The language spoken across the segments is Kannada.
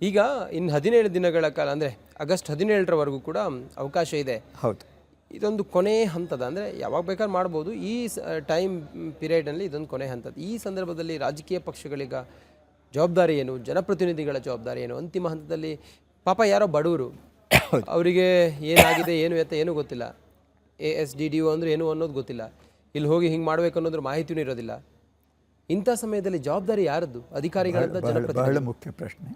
ಈಗ ಇನ್ನು 17 ದಿನಗಳ ಕಾಲ ಅಂದರೆ ಆಗಸ್ಟ್ 17ರವರೆಗೂ ಕೂಡ ಅವಕಾಶ ಇದೆ. ಹೌದು. ಇದೊಂದು ಕೊನೆ ಹಂತದ, ಅಂದರೆ ಯಾವಾಗ ಬೇಕಾದ್ರೂ ಮಾಡ್ಬೋದು, ಈ ಟೈಮ್ ಪೀರಿಯಡ್ನಲ್ಲಿ ಇದೊಂದು ಕೊನೆ ಹಂತದ. ಈ ಸಂದರ್ಭದಲ್ಲಿ ರಾಜಕೀಯ ಪಕ್ಷಗಳೀಗ ಜವಾಬ್ದಾರಿ ಏನು, ಜನಪ್ರತಿನಿಧಿಗಳ ಜವಾಬ್ದಾರಿ ಏನು? ಅಂತಿಮ ಹಂತದಲ್ಲಿ ಪಾಪ ಯಾರೋ ಬಡವರು, ಅವರಿಗೆ ಏನಾಗಿದೆ ಏನು ಎತ್ತ ಏನೂ ಗೊತ್ತಿಲ್ಲ. ASDDO ಅಂದರೆ ಏನು ಅನ್ನೋದು ಗೊತ್ತಿಲ್ಲ, ಇಲ್ಲಿ ಹೋಗಿ ಹಿಂಗೆ ಮಾಡಬೇಕು ಅನ್ನೋದ್ರ ಮಾಹಿತಿಯೂ ಇರೋದಿಲ್ಲ. ಇಂಥ ಸಮಯದಲ್ಲಿ ಜವಾಬ್ದಾರಿ ಯಾರದ್ದು? ಅಧಿಕಾರಿಗಳಂತ ಜನಪ್ರತಿನಿಧಿ? ಬಹಳ ಮುಖ್ಯ ಪ್ರಶ್ನೆ.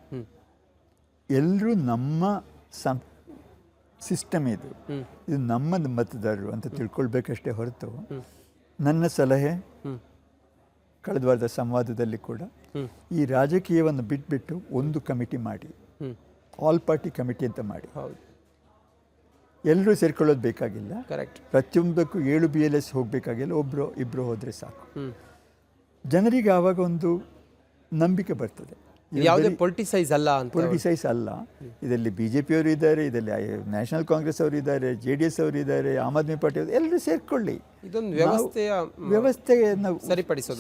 ಎಲ್ಲರೂ ನಮ್ಮ ಸಿಸ್ಟಮ್ ಇದು ನಮ್ಮದು ಮತದಾರರು ಅಂತ ತಿಳ್ಕೊಳ್ಬೇಕಷ್ಟೇ ಹೊರತು, ನನ್ನ ಸಲಹೆ ಕಳೆದ ವಾರದ ಸಂವಾದದಲ್ಲಿ ಕೂಡ ಈ ರಾಜಕೀಯವನ್ನು ಬಿಟ್ಬಿಟ್ಟು ಒಂದು ಕಮಿಟಿ ಮಾಡಿ, ಆಲ್ ಪಾರ್ಟಿ ಕಮಿಟಿ ಅಂತ ಮಾಡಿ. ಎಲ್ಲರೂ ಸೇರ್ಕೊಳ್ಳೋದು ಬೇಕಾಗಿಲ್ಲ. ಕರೆಕ್ಟ್. ಪ್ರತಿಯೊಂದಕ್ಕೂ 7 BLS ಹೋಗಬೇಕಾಗಿಲ್ಲ, ಒಬ್ಬರು ಇಬ್ಬರು ಹೋದರೆ ಸಾಕು. ಜನರಿಗೆ ಆವಾಗ ಒಂದು ನಂಬಿಕೆ ಬರ್ತದೆ. ಯಾವುದೇ ಪೊಲಿಟಿಸೈಸ್ ಅಲ್ಲ ಅಂತ. ಪೊಲಿಟಿಸೈಸ್ ಅಲ್ಲ. ಇದರಲ್ಲಿ BJP ಅವರು ಇದ್ದಾರೆ, ಇದರಲ್ಲಿ ನ್ಯಾಷನಲ್ ಕಾಂಗ್ರೆಸ್ ಅವರು ಇದ್ದಾರೆ, JDS ಅವರು ಇದ್ದಾರೆ, ಆಮ್ ಆದ್ಮಿ ಪಾರ್ಟಿ, ಎಲ್ಲರೂ ಸೇರ್ಕೊಳ್ಳಿ. ಇದೊಂದು ವ್ಯವಸ್ಥೆಯನ್ನು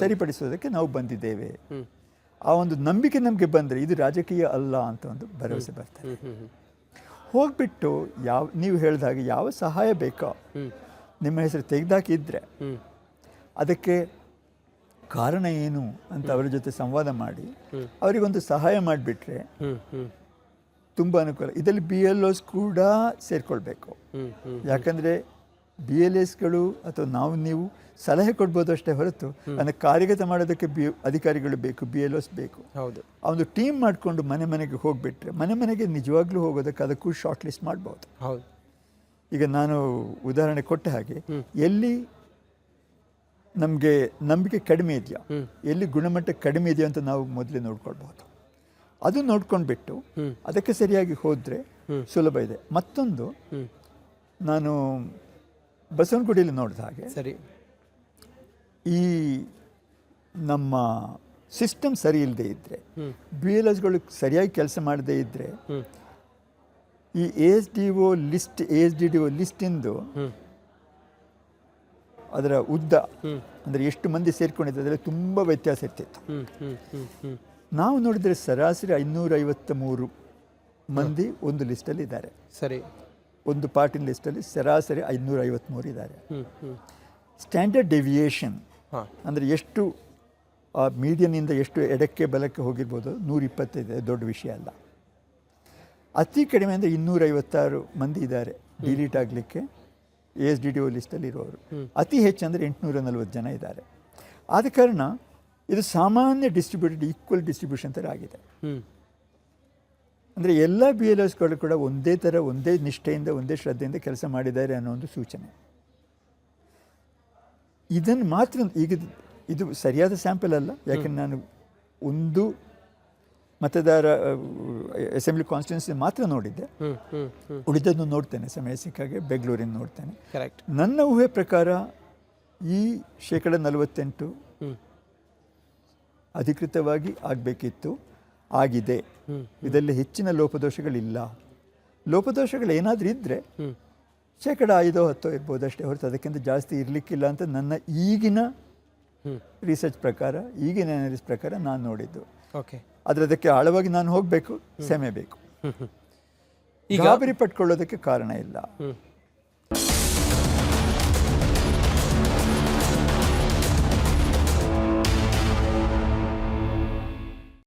ಸರಿಪಡಿಸೋದಕ್ಕೆ ನಾವು ಬಂದಿದ್ದೇವೆ. ಆ ಒಂದು ನಂಬಿಕೆ ನಮಗೆ ಬಂದರೆ ಇದು ರಾಜಕೀಯ ಅಲ್ಲ ಅಂತ ಒಂದು ಭರವಸೆ ಬರ್ತದೆ. ಹೋಗ್ಬಿಟ್ಟು ನೀವು ಹೇಳಿದ ಹಾಗೆ ಯಾವ ಸಹಾಯ ಬೇಕೋ ನಿಮ್ಮ ಹೆಸರು ತೆಗೆದಾಕಿದ್ರೆ ಅದಕ್ಕೆ ಕಾರಣ ಏನು ಅಂತ ಅವರ ಜೊತೆ ಸಂವಾದ ಮಾಡಿ ಅವರಿಗೊಂದು ಸಹಾಯ ಮಾಡಿಬಿಟ್ರೆ ತುಂಬ ಅನುಕೂಲ. ಇದರಲ್ಲಿ BLOs ಕೂಡ ಸೇರಿಕೊಳ್ಬೇಕು. ಯಾಕಂದರೆ BLSಗಳು ಅಥವಾ ನೀವು ಸಲಹೆ ಕೊಡ್ಬೋದು ಅಷ್ಟೇ ಹೊರತು ಅದನ್ನು ಕಾರ್ಯಗತ ಮಾಡೋದಕ್ಕೆ ಅಧಿಕಾರಿಗಳು ಬೇಕು, BLOs ಬೇಕು. ಹೌದು. ಆ ಒಂದು ಟೀಮ್ ಮಾಡಿಕೊಂಡು ಮನೆ ಮನೆಗೆ ಹೋಗಿಬಿಟ್ರೆ ಮನೆಗೆ ನಿಜವಾಗ್ಲೂ ಹೋಗೋದಕ್ಕೆ ಅದಕ್ಕೂ ಶಾರ್ಟ್ ಲಿಸ್ಟ್ ಮಾಡ್ಬೋದು. ಹೌದು. ಈಗ ನಾನು ಉದಾಹರಣೆ ಕೊಟ್ಟ ಹಾಗೆ ಎಲ್ಲಿ ನಮಗೆ ನಂಬಿಕೆ ಕಡಿಮೆ ಇದೆಯಾ, ಎಲ್ಲಿ ಗುಣಮಟ್ಟ ಕಡಿಮೆ ಇದೆಯಾ ಅಂತ ನಾವು ಮೊದಲೇ ನೋಡ್ಕೊಳ್ಬಹುದು. ಅದು ನೋಡ್ಕೊಂಡ್ಬಿಟ್ಟು ಅದಕ್ಕೆ ಸರಿಯಾಗಿ ಹೋದರೆ ಸುಲಭ ಇದೆ. ಮತ್ತೊಂದು, ನಾನು ಬಸವನಗುಡಿಯಲ್ಲಿ ನೋಡಿದ ಹಾಗೆ ಸರಿ ಈ ನಮ್ಮ ಸಿಸ್ಟಮ್ ಸರಿ ಇಲ್ಲದೆ ಇದ್ದರೆ, BLSಗಳು ಸರಿಯಾಗಿ ಕೆಲಸ ಮಾಡದೇ ಇದ್ದರೆ, ಈ ASDDO ಲಿಸ್ಟಿಂದು ಅದರ ಉದ್ದ ಅಂದರೆ ಎಷ್ಟು ಮಂದಿ ಸೇರ್ಕೊಂಡಿದ್ದೆ ಅದರಲ್ಲಿ ತುಂಬ ವ್ಯತ್ಯಾಸ ಇರ್ತಿತ್ತು. ನಾವು ನೋಡಿದರೆ ಸರಾಸರಿ 553 ಮಂದಿ ಒಂದು ಲಿಸ್ಟಲ್ಲಿ ಇದ್ದಾರೆ. ಸರಿ. ಒಂದು ಪಾರ್ಟಿನ ಲಿಸ್ಟಲ್ಲಿ ಸರಾಸರಿ 553 ಇದ್ದಾರೆ. ಸ್ಟ್ಯಾಂಡರ್ಡ್ ಡೆವಿಯೇಷನ್ ಅಂದರೆ ಎಷ್ಟು ಆ ಮೀಡಿಯನ್ನಿಂದ ಎಷ್ಟು ಎಡಕ್ಕೆ ಬಲಕ್ಕೆ ಹೋಗಿರ್ಬೋದು 125 ದೊಡ್ಡ ವಿಷಯ ಅಲ್ಲ. ಅತಿ ಕಡಿಮೆ ಅಂದರೆ 256 ಮಂದಿ ಇದ್ದಾರೆ ಡಿಲೀಟ್ ಆಗಲಿಕ್ಕೆ ASDDO ಲಿಸ್ಟಲ್ಲಿ ಇರೋರು. ಅತಿ ಹೆಚ್ಚು ಅಂದರೆ 840 ಜನ ಇದ್ದಾರೆ. ಆದ ಕಾರಣ ಇದು ಸಾಮಾನ್ಯ ಡಿಸ್ಟ್ರಿಬ್ಯೂಟೆಡ್ ಈಕ್ವಲ್ ಡಿಸ್ಟ್ರಿಬ್ಯೂಷನ್ ಥರ ಆಗಿದೆ. ಅಂದರೆ ಎಲ್ಲ BLSಗಳು ಕೂಡ ಒಂದೇ ಥರ, ಒಂದೇ ನಿಷ್ಠೆಯಿಂದ, ಒಂದೇ ಶ್ರದ್ಧೆಯಿಂದ ಕೆಲಸ ಮಾಡಿದ್ದಾರೆ ಅನ್ನೋ ಒಂದು ಸೂಚನೆ. ಇದನ್ನು ಮಾತ್ರ ಈಗ ಇದು ಸರಿಯಾದ ಸ್ಯಾಂಪಲ್ ಅಲ್ಲ, ಯಾಕೆಂದ್ರೆ ನಾನು ಒಂದು ಮತದಾರ ಅಸೆಂಬ್ಲಿ ಕಾನ್ಸ್ಟಿಟ್ಯೂನ್ಸಿ ಮಾತ್ರ ನೋಡಿದ್ದೆ. ಉಳಿದನ್ನು ನೋಡ್ತೇನೆ ಸಮಯ ಸಿಕ್ಕಾಗೆ, ಬೆಂಗಳೂರಿನ ನೋಡ್ತೇನೆ. ನನ್ನ ಊಹೆ ಪ್ರಕಾರ ಈ 48% ಅಧಿಕೃತವಾಗಿ ಆಗಬೇಕಿತ್ತು, ಆಗಿದೆ. ಇದರಲ್ಲಿ ಹೆಚ್ಚಿನ ಲೋಪದೋಷಗಳಿಲ್ಲ. ಲೋಪದೋಷಗಳು ಏನಾದರೂ ಇದ್ದರೆ 5-10% ಇರ್ಬೋದು ಅಷ್ಟೇ ಹೊರತು ಅದಕ್ಕಿಂತ ಜಾಸ್ತಿ ಇರಲಿಕ್ಕಿಲ್ಲ ಅಂತ ನನ್ನ ಈಗಿನ ರಿಸರ್ಚ್ ಪ್ರಕಾರ, ಈಗಿನ ಅನಾಲಿಸಿಸ್ ಪ್ರಕಾರ ನಾನು ನೋಡಿದ್ದು. ಆದರೆ ಅದಕ್ಕೆ ಆಳವಾಗಿ ನಾನು ಹೋಗಬೇಕು, ಸೆಮೆ ಬೇಕು. ಗಾಬರಿ ಪಟ್ಕೊಳ್ಳೋದಕ್ಕೆ ಕಾರಣ ಇಲ್ಲ.